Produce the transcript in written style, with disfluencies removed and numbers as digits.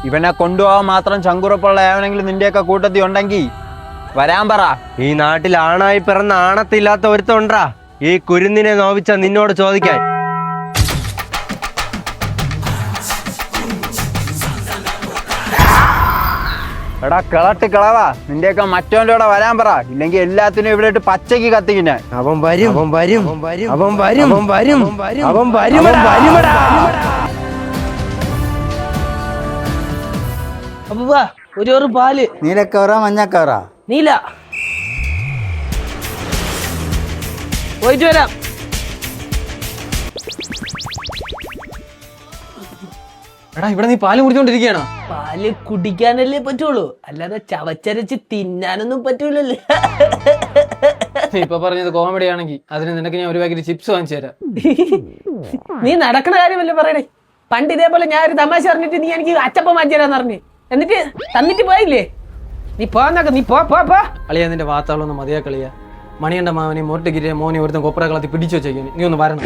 ഇവനെ കൊണ്ടുപോകാൻ മാത്രം ചങ്കുറപ്പുള്ള ഏവനെങ്കിലും നിന്റെയൊക്കെ കൂട്ടത്തിൽ ഉണ്ടെങ്കിൽ വരാൻ പറ. ഈ നാട്ടിൽ ആണായി പിറന്ന ആണത്തില്ലാത്ത ഒരുത്തുണ്ടാ ഈ കുരുന്നിനെ നോവിച്ച നിന്നോട് ചോദിക്കാൻ. എടാ കിളട്ട് കിളവാ, നിന്റെയൊക്കെ മറ്റവന്റെ കൂടെ വരാൻ പറ, ഇല്ലെങ്കിൽ എല്ലാത്തിനും ഇവിടെ ഇട്ട് പച്ചക്ക് കത്തിക്കിന്നെ. അവൻ വരും, അവൻ വരും, അവൻ വരും, അവൻ വരും, അവൻ വരും, വരുമടാ. അപ്പൊ ഒരു പാല്. നീലക്കവറ മഞ്ഞക്കവറ? നീല. പോയിട്ട് വരാം. എടാ ഇവിടെ നീ പാല് കുടിച്ചോണ്ടിരിക്കുകയാണോ? പാല് കുടിക്കാനല്ലേ പറ്റുള്ളൂ, അല്ലാതെ ചവച്ചരച്ച് തിന്നാനൊന്നും പറ്റൂലല്ലേ. ഇപ്പൊ പറഞ്ഞത് കോമഡി ആണെങ്കിൽ അതിന് നിനക്ക് ഞാൻ ഒരു പാക്കറ്റ് ചിപ്സ് വാങ്ങിച്ചു തരാം. നീ നടക്കണ കാര്യമല്ലേ പറയണേ. പണ്ട് ഇതേപോലെ ഞാൻ ഒരു തമാശ പറഞ്ഞിട്ട് നീ എനിക്ക് അച്ചപ്പം വാങ്ങിച്ചു തരാന്ന് പറഞ്ഞു, എന്നിട്ട് തന്നിട്ട് പോയില്ലേ. നീ പോന്നൊക്കെ നീ പോ. അളിയാ നിന്റെ വാർത്തകളൊന്നും മതിയാ കളിയാ. മണിയണ്ട മാവനെ മോട്ടഗിരിയെ മോനെ ഒരുത്തൻ കൊപ്ര കളത്തി പിടിച്ചു വെച്ചേക്കാണ്. നീ ഒന്ന് വരണം.